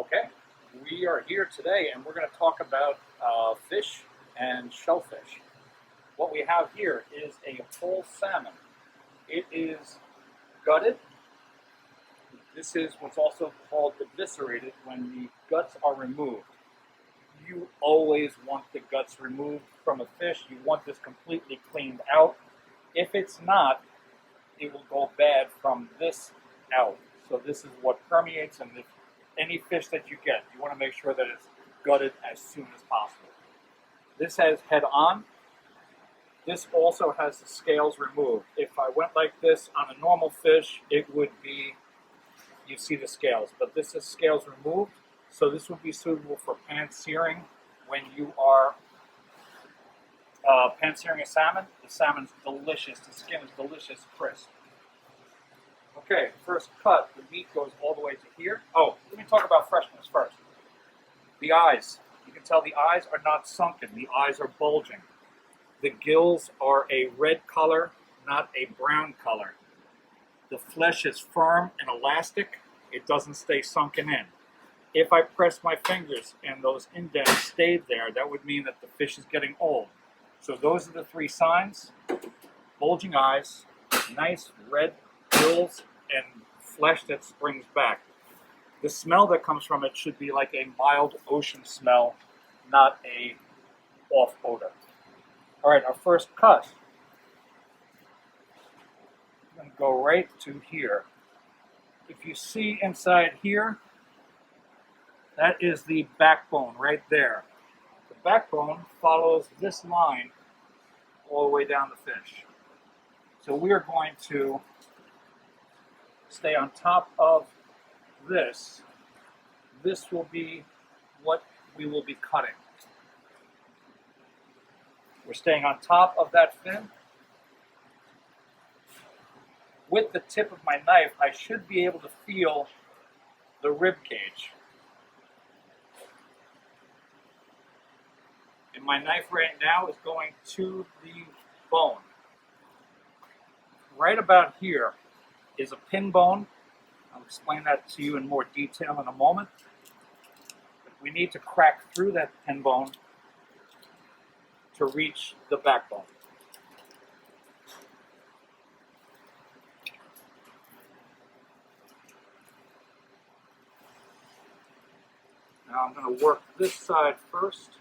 Okay, we are here today and we're going to talk about fish and shellfish. What we have here is a whole salmon. It is gutted. This is what's also called eviscerated when the guts are removed. You always want the guts removed from a fish. You want this completely cleaned out. If it's not, it will go bad from this out. So this is what permeates, and any fish that you get, you want to make sure that it's gutted as soon as possible. This has head on. This also has the scales removed. If I went like this on a normal fish, it would be, you see the scales, but this is scales removed. So this would be suitable for pan-searing when you are pan-searing a salmon. The salmon's delicious. The skin is delicious, crisp. Okay, first cut. The meat goes all the way to here. Oh, let me talk about freshness first. The eyes. You can tell the eyes are not sunken. The eyes are bulging. The gills are a red color, not a brown color. The flesh is firm and elastic. It doesn't stay sunken in. If I press my fingers and those indents stayed there, that would mean that the fish is getting old. So those are the three signs. Bulging eyes, nice red gills, and flesh that springs back. The smell that comes from it should be like a mild ocean smell, not a off odor. All right, our first cut. I'm going to go right to here. If you see inside here, that is the backbone right there. The backbone follows this line all the way down the fish. So we are going to stay on top of this. This will be what we will be cutting. We're staying on top of that fin. With the tip of my knife, I should be able to feel the rib cage. And my knife right now is going to the bone. Right about here is a pin bone. I'll explain that to you in more detail in a moment. But we need to crack through that pin bone to reach the backbone. Now I'm going to work this side first.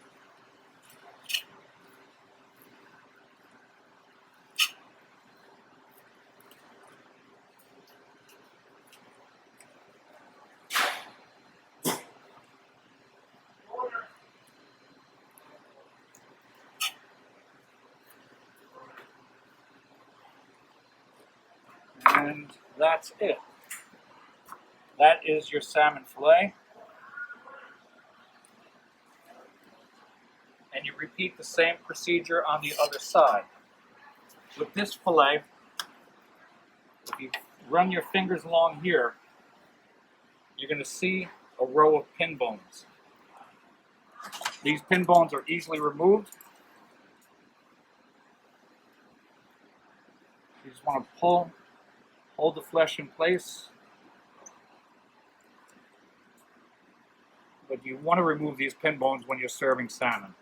And that's it. That is your salmon fillet. And you repeat the same procedure on the other side. With this fillet, if you run your fingers along here, you're going to see a row of pin bones. These pin bones are easily removed. You just want to hold the flesh in place. But you want to remove these pin bones when you're serving salmon.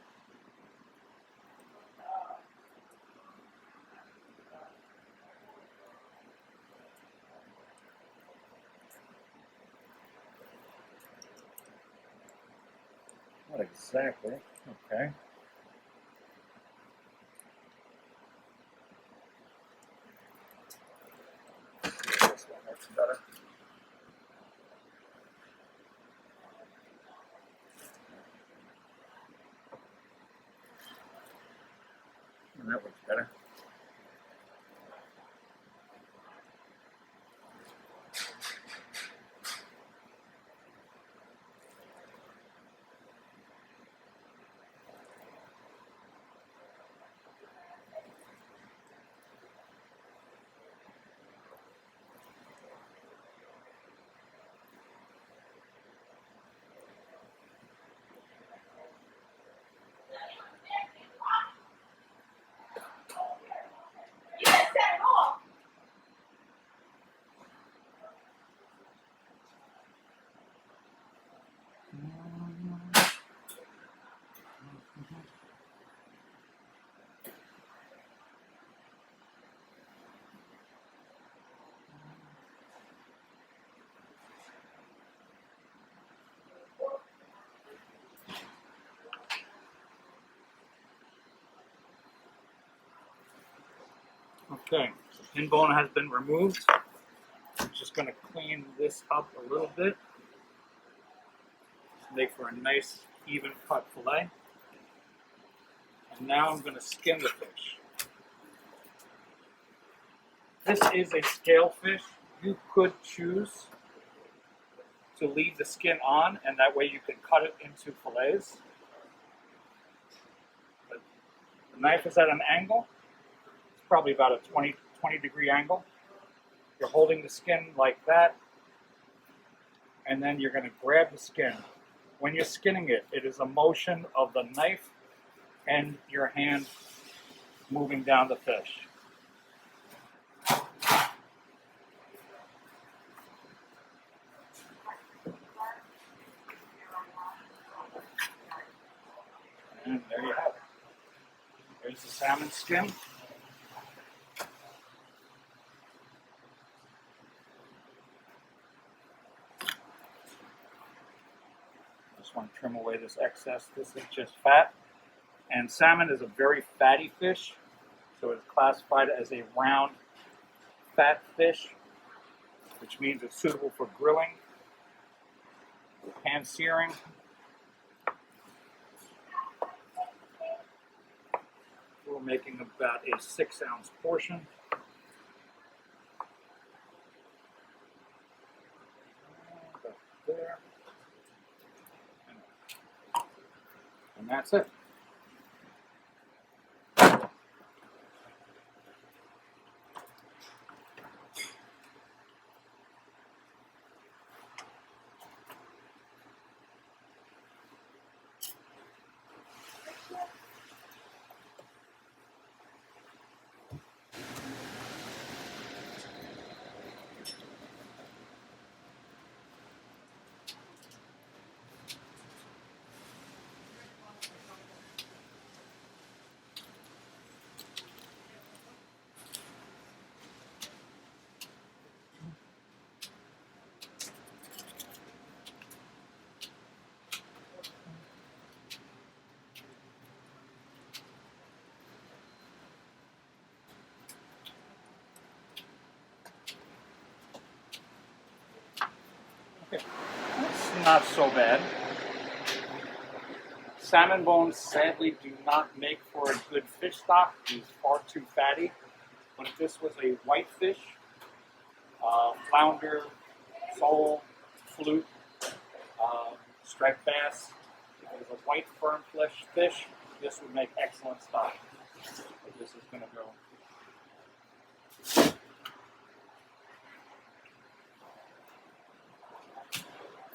Not exactly. Okay. This one works better. And that works better. Okay, so pin bone has been removed. I'm just going to clean this up a little bit. Make for a nice, even cut fillet. And now I'm going to skin the fish. This is a scale fish. You could choose to leave the skin on, and that way you can cut it into fillets. But the knife is at an angle. It's probably about a 20 degree angle. You're holding the skin like that, and then you're going to grab the skin. When you're skinning it, it is a motion of the knife and your hand moving down the fish. And there you have it. There's the salmon skin. Just want to trim away this excess. This is just fat. And salmon is a very fatty fish, so it's classified as a round fat fish, which means it's suitable for grilling, pan searing. We're making about a 6-ounce portion. About there. And that's it. Okay, that's not so bad. Salmon bones sadly do not make for a good fish stock. It's far too fatty. But if this was a white fish, flounder, sole, flute, striped bass, if it was a white firm flesh fish, this would make excellent stock. But this is going to go.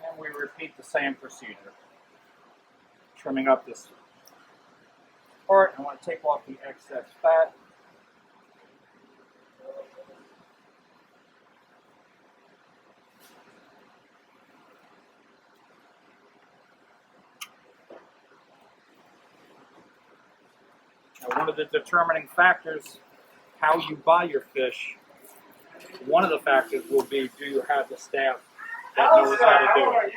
And we repeat the same procedure. Trimming up this part, I want to take off the excess fat. Now, one of the determining factors, how you buy your fish, one of the factors will be, do you have the staff that knows how to do it?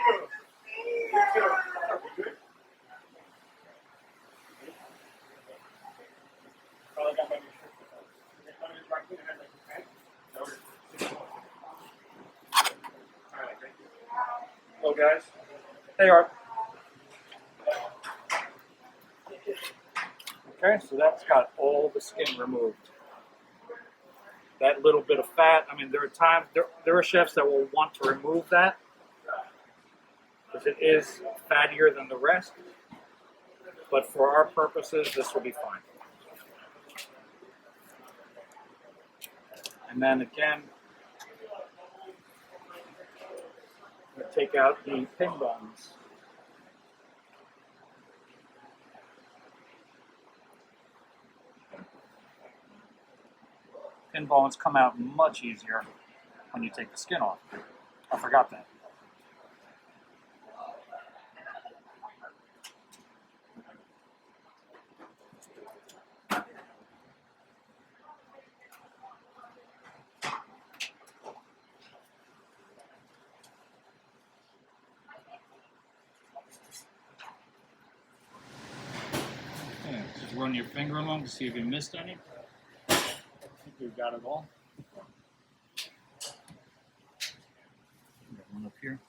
Hello, guys. Hey, Art. Okay, so that's got all the skin removed. That little bit of fat, I mean, there are times, there are chefs that will want to remove that because it is fattier than the rest. But for our purposes, this will be fine. And then again, I'm going to take out the pin bones. Pin bones come out much easier when you take the skin off. I forgot that. Okay, just run your finger along to see if you missed any. we've got it all. Got one up here.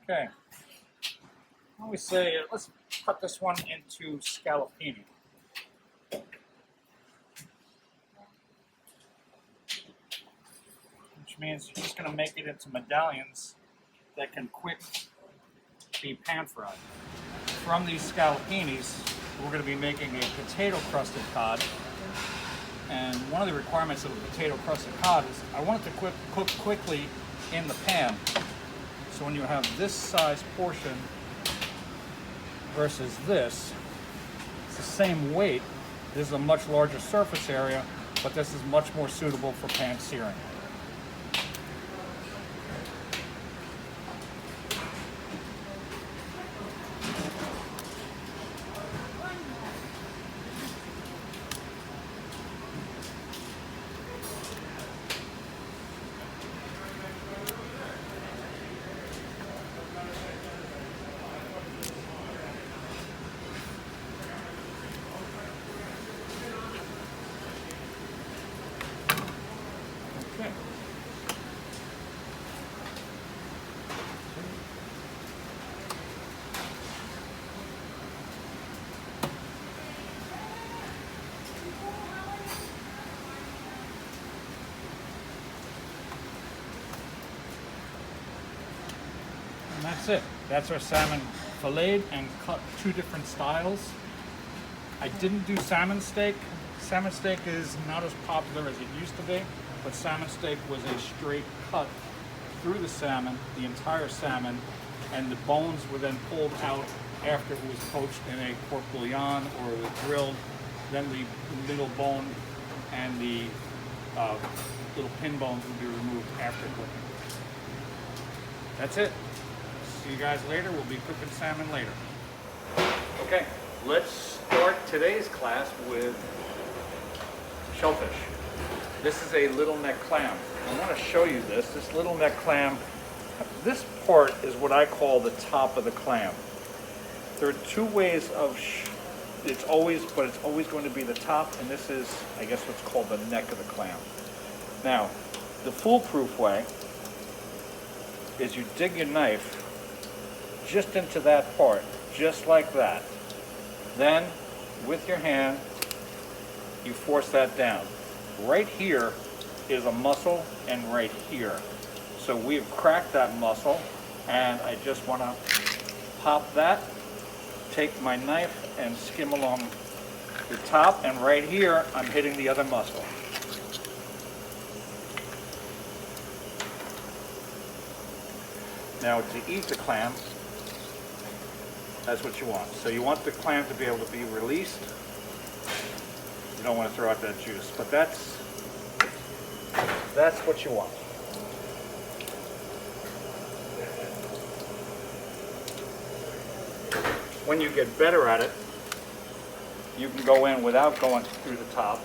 Okay. Why don't we say, let's cut this one into scallopini. Which means you're just going to make it into medallions that can quick be pan fried. From these scallopinis, we're going to be making a potato crusted cod. And one of the requirements of a potato crusted cod is I want it to cook quickly in the pan. So when you have this size portion versus this, it's the same weight. This is a much larger surface area, but this is much more suitable for pan searing. Okay. And that's it. That's our salmon filleted and cut two different styles. I didn't do salmon steak. Salmon steak is not as popular as it used to be, but salmon steak was a straight cut through the salmon, the entire salmon, and the bones were then pulled out after it was poached in a pork bouillon or it was grilled. Then the middle bone and the little pin bones would be removed after cooking. That's it. See you guys later. We'll be cooking salmon later. Okay, let's start today's class with shellfish. This is a little neck clam. I want to show you this. This little neck clam, this part is what I call the top of the clam. There are two ways of, it's always going to be the top, and this is, I guess, what's called the neck of the clam. Now, the foolproof way is you dig your knife just into that part, just like that. Then, with your hand, you force that down. Right here is a muscle, and right here. So we've cracked that muscle, and I just want to pop that, take my knife, and skim along the top, and right here, I'm hitting the other muscle. Now, to eat the clam, that's what you want. So you want the clam to be able to be released. You don't want to throw out that juice, but that's what you want. When you get better at it, you can go in without going through the top.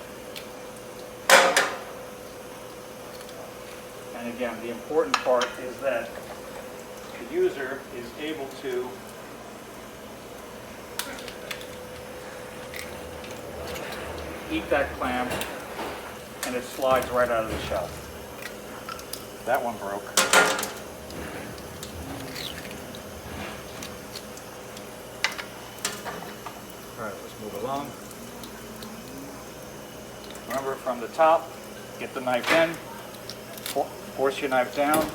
And again, the important part is that the user is able to eat that clam, and it slides right out of the shell. That one broke. All right, let's move along. Remember, from the top, get the knife in, force your knife down,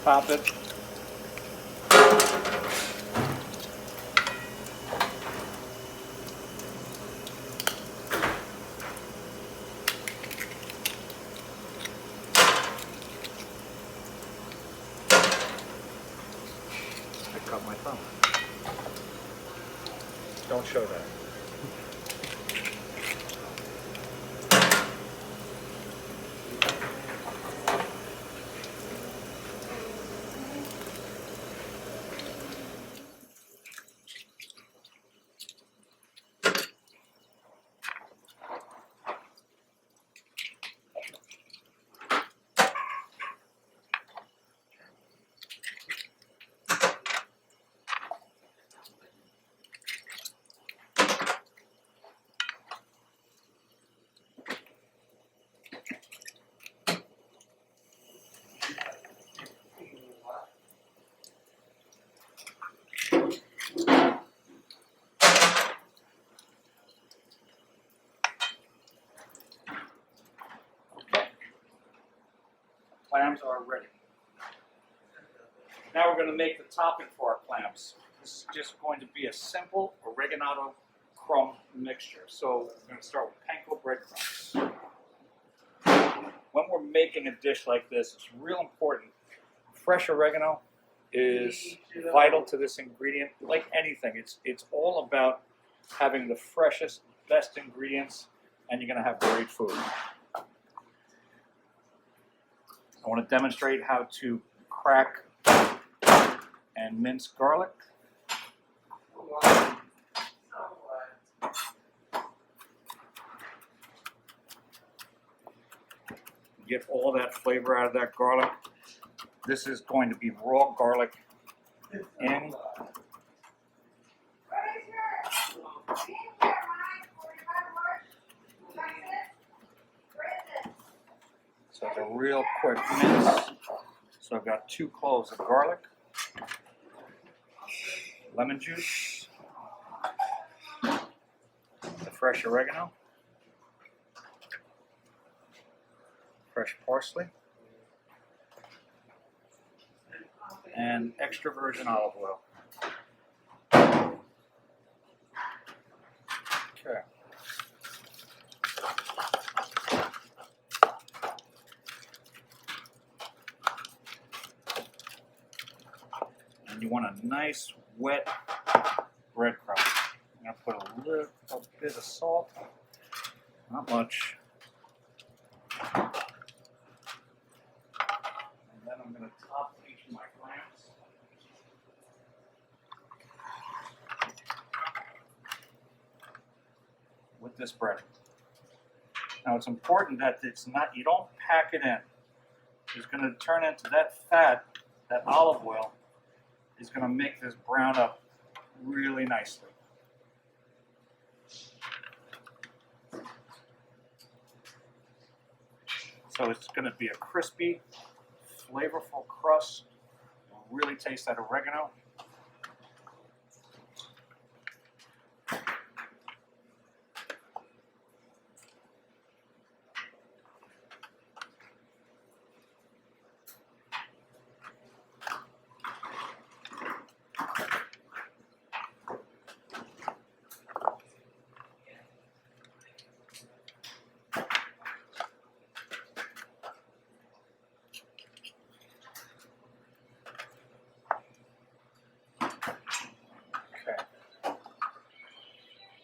pop it. Cut my thumb. Don't show that. clams are ready. Now we're going to make the topping for our clams. This is just going to be a simple oregano crumb mixture. So we're going to start with panko breadcrumbs. When we're making a dish like this, it's real important. Fresh oregano is vital to this ingredient. Like anything, it's all about having the freshest, best ingredients, and you're going to have great food. I want to demonstrate how to crack and mince garlic. Get all that flavor out of that garlic. This is going to be raw garlic in. So it's a real quick mince. So I've got 2 cloves of garlic, lemon juice, the fresh oregano, fresh parsley, and extra virgin olive oil. Okay. And you want a nice wet breadcrumb. I'm going to put a little bit of salt, not much. And then I'm going to top each of my clams. With this bread. Now it's important that you don't pack it in. It's going to turn into that fat, that olive oil is going to make this brown up really nicely. So it's going to be a crispy, flavorful crust. You'll really taste that oregano.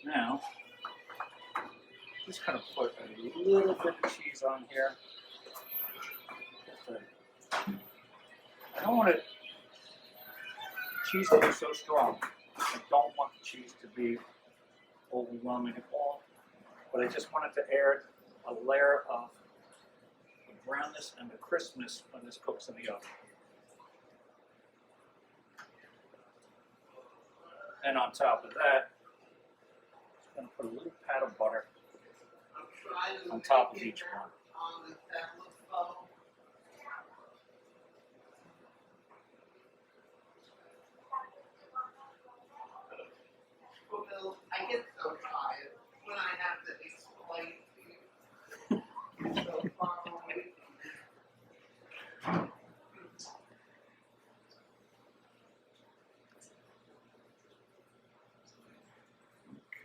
Now, just kind of put a little bit of cheese on here. I don't want cheese to be so strong. I don't want the cheese to be overwhelming at all, but I just wanted to add a layer of the brownness and the crispness when this cooks in the oven. And on top of that, I'm going to put a little pat of butter on top of each one. I get so tired when I have to explain to you. You're so far away from me.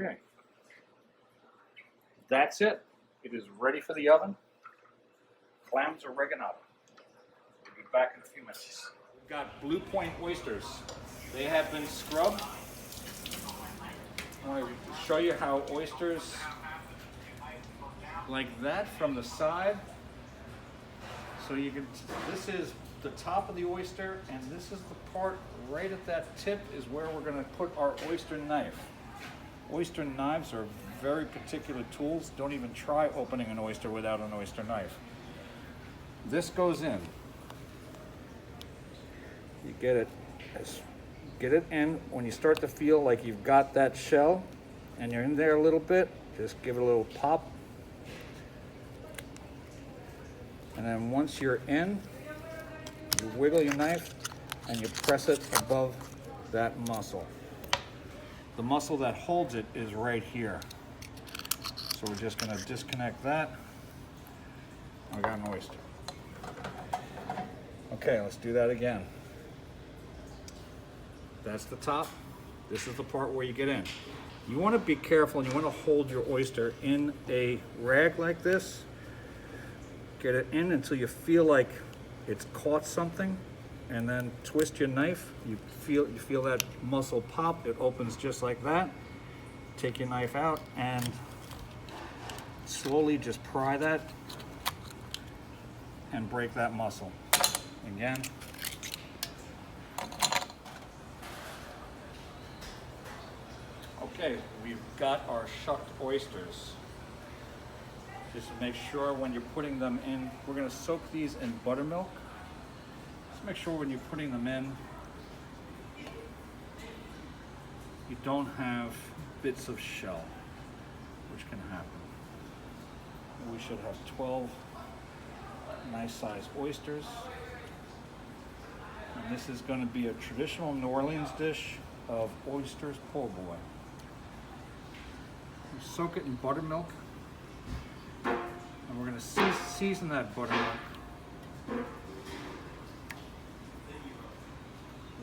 Okay. That's it. It is ready for the oven. Clams oregano. We'll be back in a few minutes. We've got Blue Point oysters. They have been scrubbed. I want to show you how oysters like that from the side. So you can, this is the top of the oyster, and this is the part right at that tip is where we're going to put our oyster knife. Oyster knives are very particular tools. Don't even try opening an oyster without an oyster knife. This goes in. You get it in. When you start to feel like you've got that shell and you're in there a little bit, just give it a little pop. And then once you're in, you wiggle your knife and you press it above that muscle. The muscle that holds it is right here. So we're just going to disconnect that. I got an oyster. Okay, let's do that again. That's the top. This is the part where you get in. You want to be careful and you want to hold your oyster in a rag like this. Get it in until you feel like it's caught something, and then twist your knife. You feel that muscle pop. It opens just like that. Take your knife out and slowly just pry that and break that muscle. Again. Okay, we've got our shucked oysters. Just to make sure when you're putting them in, we're going to soak these in buttermilk. Just make sure when you're putting them in, you don't have bits of shell, which can happen. We should have 12 nice sized oysters. And this is going to be a traditional New Orleans dish of oysters po' boy. We soak it in buttermilk. And we're going to season that buttermilk. We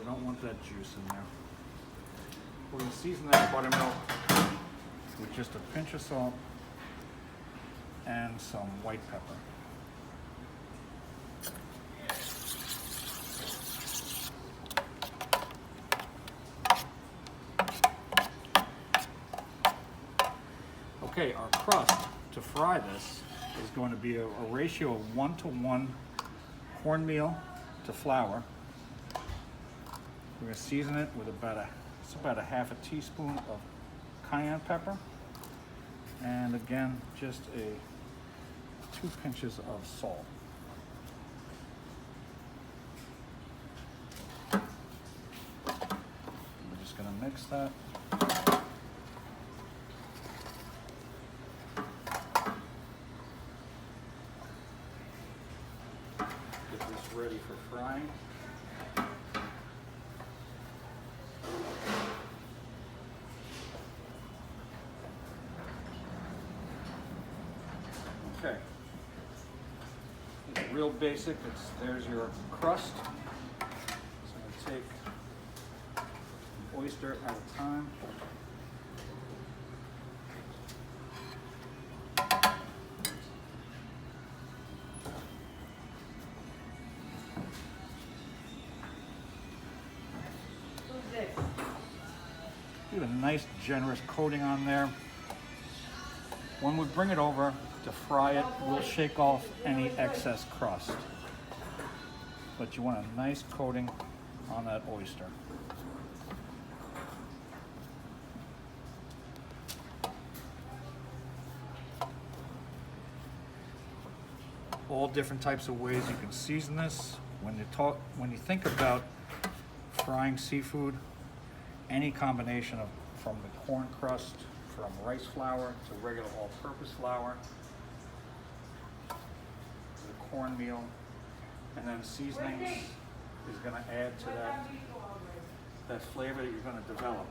don't want that juice in there. We're going to season that buttermilk with just a pinch of salt and some white pepper. Okay, our crust to fry this is going to be a ratio of 1:1 cornmeal to flour. We're going to season it with about a half a teaspoon of cayenne pepper, and again just 2 pinches of salt. We're just going to mix that. Ready for frying. Okay. It's real basic. There's your crust. So I'm going to take an oyster at a time. Do a nice generous coating on there. When we bring it over to fry it, we'll shake off any excess crust. But you want a nice coating on that oyster. All different types of ways you can season this. When you think about frying seafood, any combination of from the corn crust, from rice flour to regular all-purpose flour, the cornmeal, and then seasonings is going to add to that flavor that you're going to develop.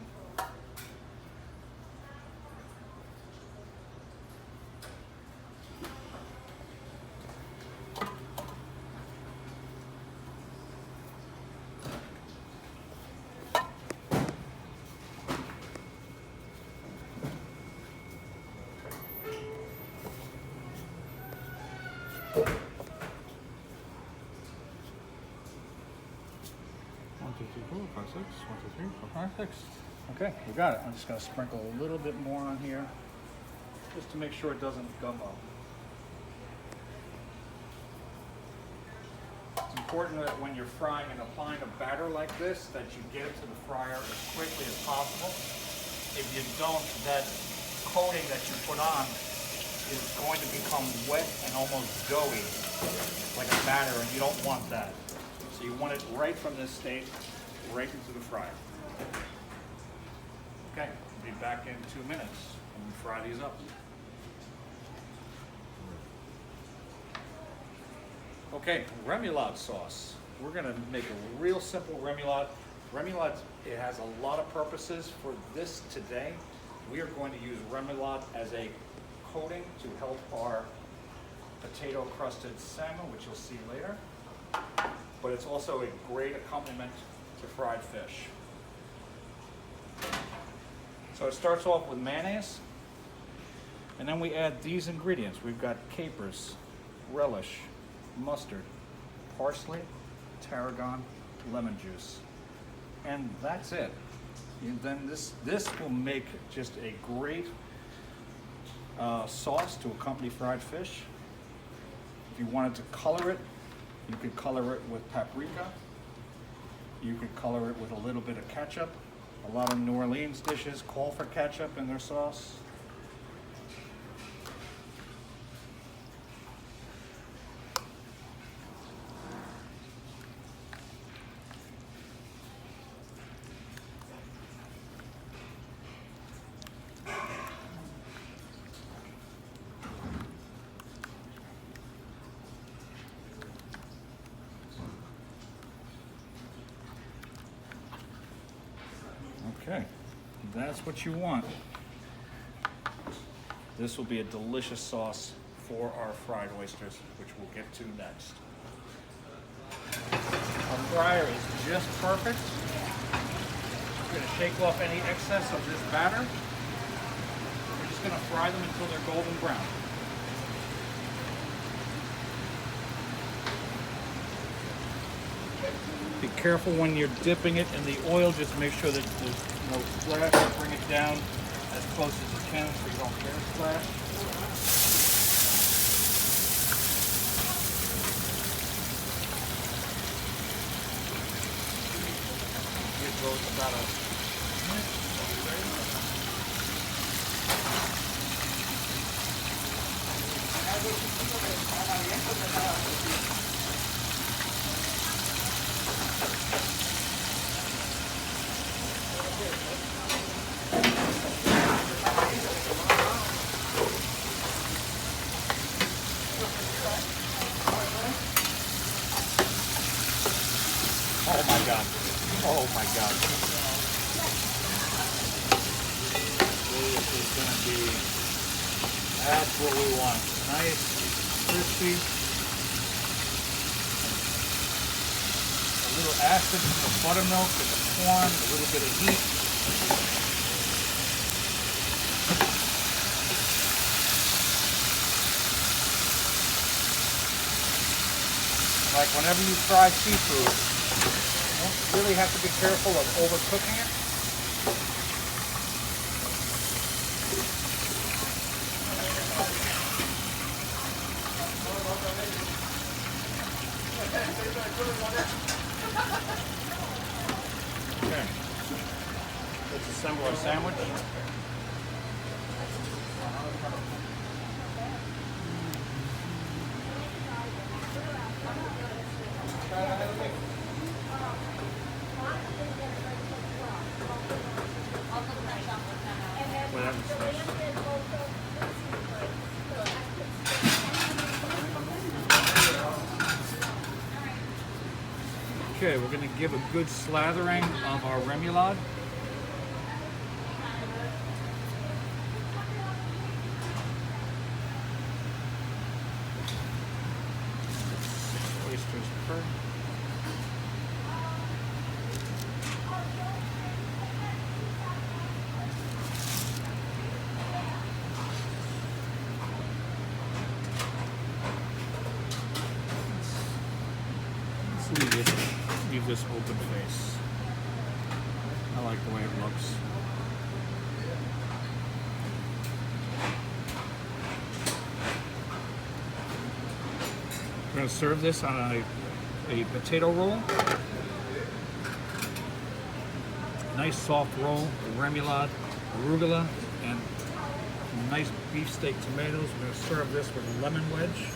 Okay, we got it. I'm just going to sprinkle a little bit more on here just to make sure it doesn't gum up. It's important that when you're frying and applying a batter like this, that you get it to the fryer as quickly as possible. If you don't, that coating that you put on is going to become wet and almost doughy, like a batter, and you don't want that. So you want it right from this state, right into the fryer. Okay, we'll be back in 2 minutes when we fry these up. Okay, remoulade sauce. We're gonna make a real simple remoulade. Remoulade, it has a lot of purposes. For this today, we are going to use remoulade as a coating to help our potato crusted salmon, which you'll see later. but it's also a great accompaniment to fried fish. So it starts off with mayonnaise, and then we add these ingredients. We've got capers, relish, mustard, parsley, tarragon, lemon juice, and that's it. And then this will make just a great sauce to accompany fried fish. If you wanted to color it, you could color it with paprika. You could color it with a little bit of ketchup. A lot of New Orleans dishes call for ketchup in their sauce. Okay, that's what you want. This will be a delicious sauce for our fried oysters, which we'll get to next. Our fryer is just perfect. We're going to shake off any excess of this batter. We're just going to fry them until they're golden brown. Be careful when you're dipping it in the oil, just make sure that there's no splash. Bring it down as close as you can so you don't get a splash. Give those about a minute. Oh my God. Oh my God. This is going to be, that's what we want. Nice, crispy. A little acid from the buttermilk and the corn, a little bit of heat. Like whenever you fry seafood, you really have to be careful of overcooking it. Okay, let's assemble our sandwich. Okay, we're going to give a good slathering of our remoulade. Oysters first. Leave this open face. I like the way it looks. We're going to serve this on a potato roll. Nice soft roll, remoulade, arugula, and nice beefsteak tomatoes. We're going to serve this with a lemon wedge.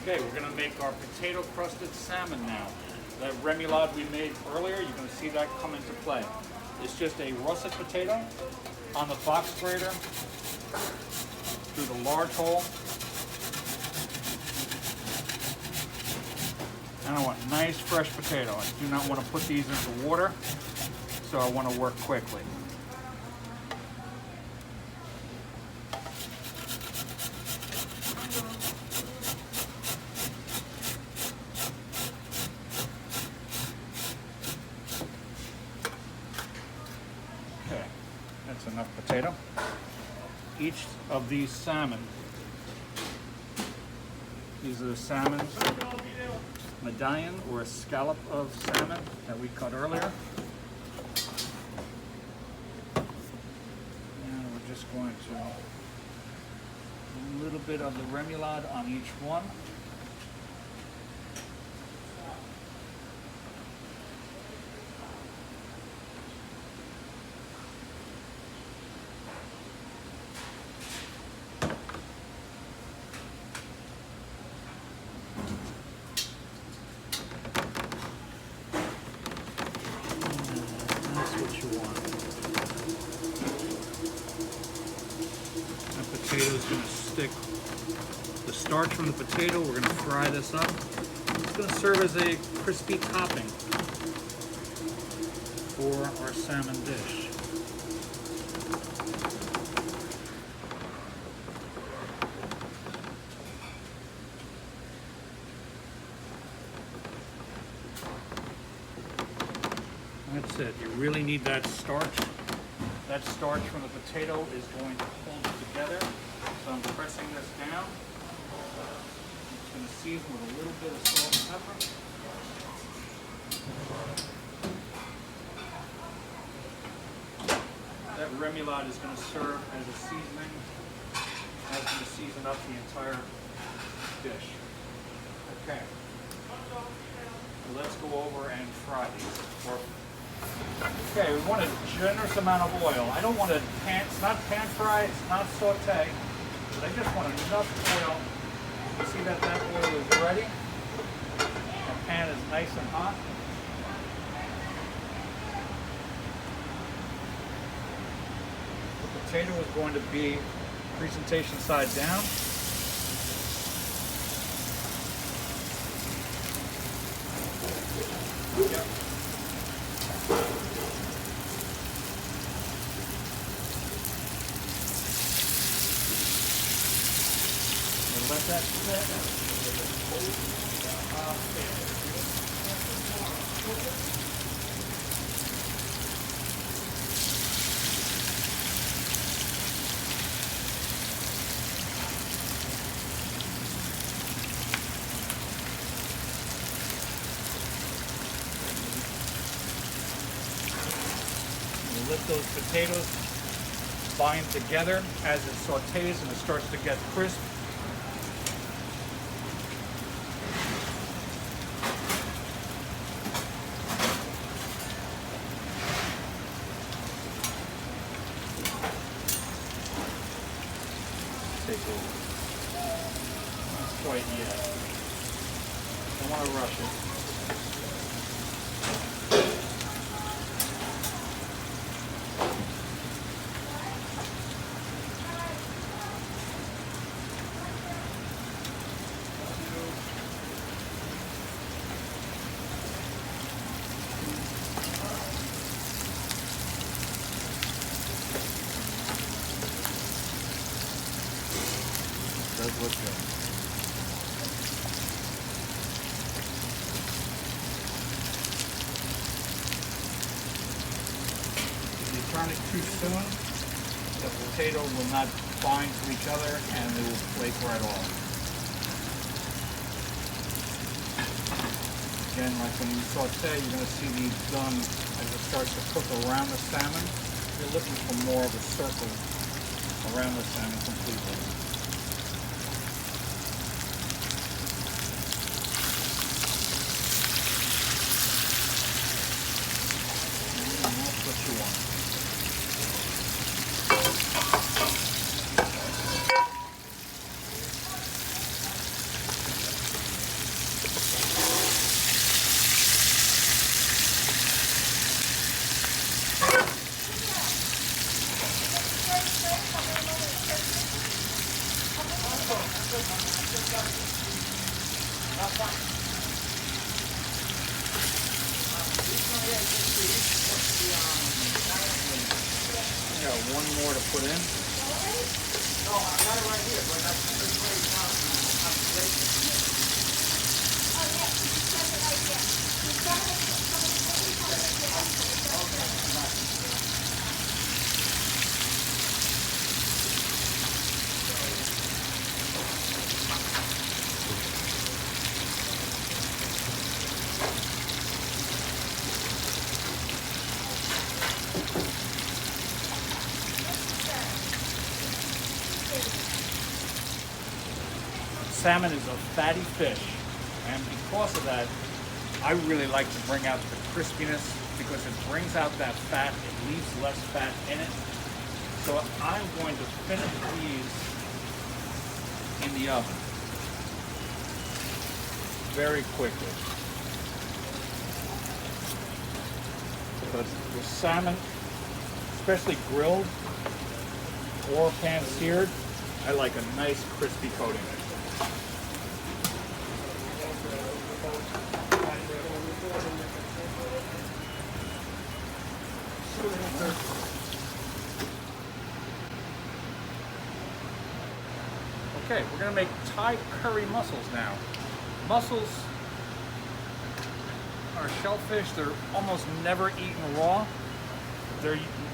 Okay, we're gonna make our potato crusted salmon now. That remoulade we made earlier, you're gonna see that come into play. It's just a russet potato on the box grater through the large hole. And I want nice fresh potato. I do not want to put these into water, so I want to work quickly. Okay, that's enough potato. Each of these salmon, these are the salmon medallion or a scallop of salmon that we cut earlier. And we're just going to a little bit of the remoulade on each one. Potato is going to stick the starch from the potato. We're going to fry this up. It's going to serve as a crispy topping for our salmon dish. That's it. You really need that starch. That starch from the potato is going to hold it together. So I'm pressing this down. I'm just going to season with a little bit of salt and pepper. That remoulade is going to serve as a seasoning. That's going to season up the entire dish. Okay. So let's go over and fry these. Okay, we want a generous amount of oil. I don't want to it's not pan fry, it's not saute, but I just want enough oil. You see that oil is ready. The pan is nice and hot. The potato is going to be presentation side down. Yep. Let that sit. We'll let those potatoes bind together as it sautés and it starts to get crisp. Not quite yet. Don't want to rush it. Does look good. If you turn it too soon, the potato will not bind to each other and it will flake right off. Again, like when you saute, you're going to see these done as it starts to cook around the salmon. You're looking for more of a circle around the salmon completely. What you want. one more to put in. No, I got it right here, but that's the way down. Salmon is a fatty fish, and because of that, I really like to bring out the crispiness because it brings out that fat, it leaves less fat in it. So I'm going to finish these in the oven very quickly. Because the salmon, especially grilled or pan-seared, I like a nice crispy coating. Okay, we're going to make Thai curry mussels now. Mussels are shellfish. They're almost never eaten raw.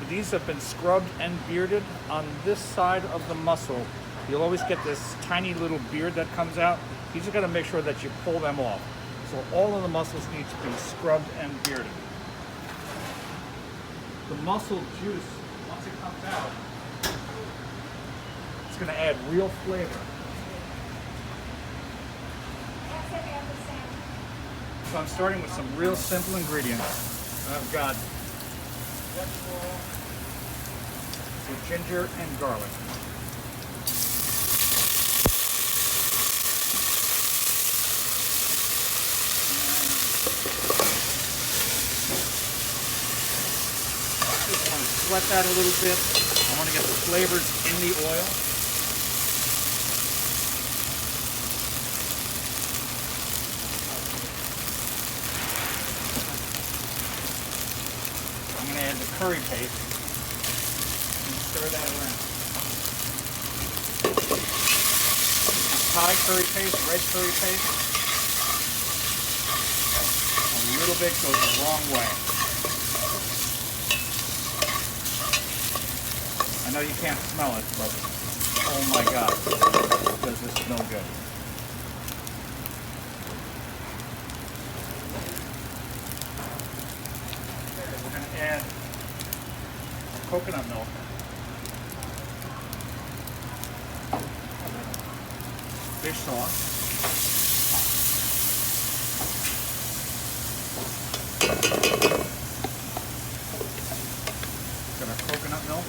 These have been scrubbed and bearded. On this side of the mussel, you'll always get this tiny little beard that comes out. You just got to make sure that you pull them off. So all of the mussels need to be scrubbed and bearded. The mussel juice, once it comes out, it's going to add real flavor. So I'm starting with some real simple ingredients. I've got some ginger and garlic. Just want to sweat that a little bit. I want to get the flavors in the oil. I'm going to add the curry paste and stir that around. Thai curry paste, red curry paste. A little bit goes a long way. I know you can't smell it, but oh my God, does this smell good. Okay, we're going to add coconut milk. Fish sauce. Got our coconut milk.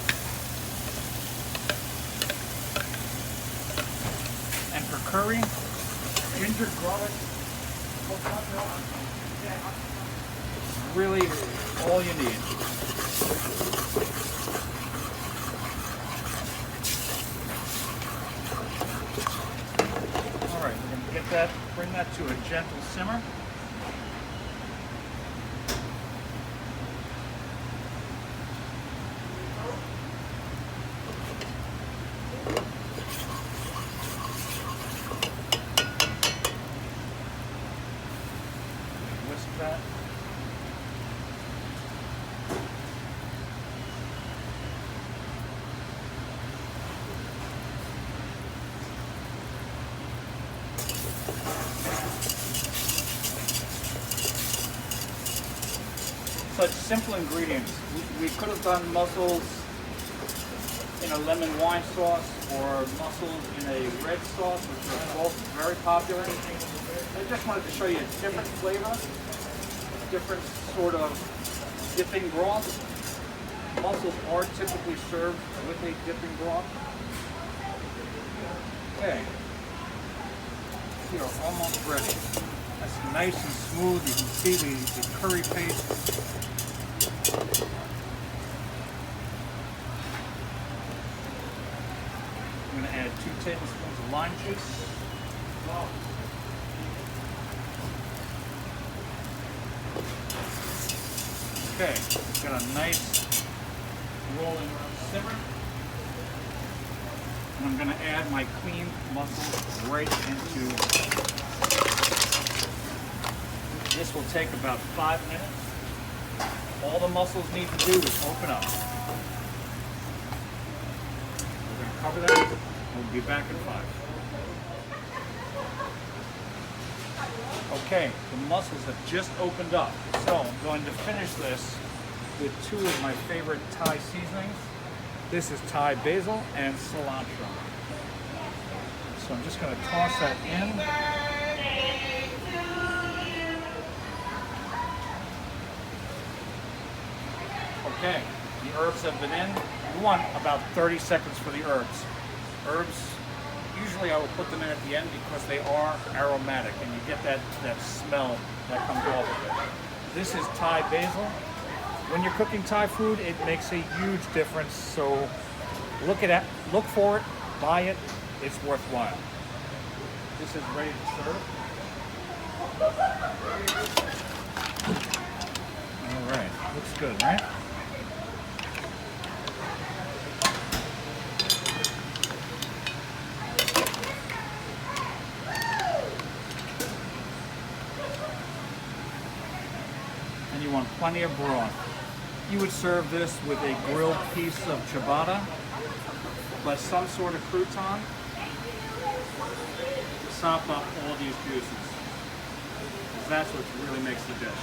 And for curry, ginger, garlic, coconut milk. Really all you need. All right, we're going to get that, bring that to a gentle simmer. Whisk that. Such simple ingredients. We could have done mussels in a lemon wine sauce or mussels in a red sauce, which are both very popular. I just wanted to show you a different flavor, a different sort of dipping broth. Mussels are typically served with a dipping broth. Okay, we are almost ready. That's nice and smooth. You can see the curry paste. I'm going to add 2 tablespoons of lime juice. Okay, we've got a nice rolling simmer. I'm going to add my cleaned mussels right into. This will take about 5 minutes. All the mussels need to do is open up. We're going to cover that. We'll be back in 5. Okay, the mussels have just opened up. So I'm going to finish this with 2 of my favorite Thai seasonings. This is Thai basil and cilantro. So I'm just going to toss that in. Okay, the herbs have been in. You want about 30 seconds for the herbs. Herbs, usually I will put them in at the end because they are aromatic and you get that smell that comes off of it. This is Thai basil. When you're cooking Thai food, it makes a huge difference. So look for it, buy it, it's worthwhile. This is ready to serve. All right, looks good, right? And you want plenty of broth. You would serve this with a grilled piece of ciabatta, but some sort of crouton to sop up all these juices. Because that's what really makes the dish.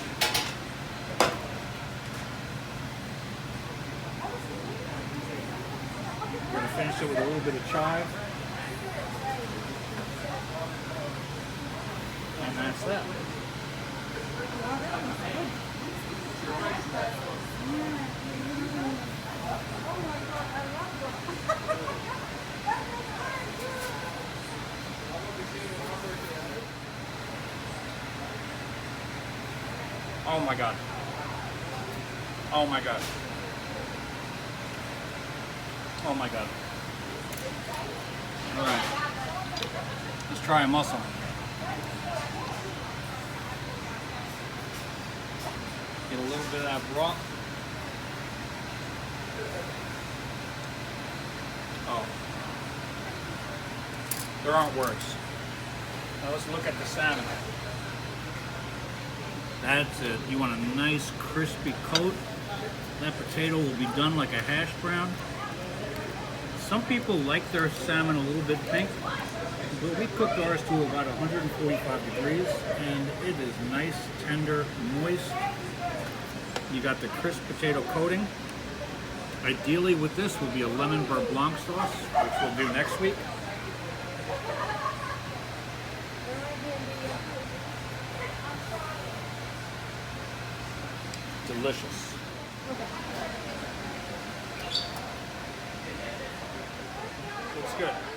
We're going to finish it with a little bit of chive. And that's that. Oh my God. Oh my God. Oh my God. All right. Let's try a mussel. Get a little bit of that broth. Oh. There aren't words. Now let's look at the salmon. That's it. You want a nice crispy coat. That potato will be done like a hash brown. Some people like their salmon a little bit pink, but we cooked ours to about 145 degrees, and it is nice, tender, moist. You got the crisp potato coating. Ideally with this would be a lemon beurre blanc sauce, which we'll do next week. Delicious. Looks good.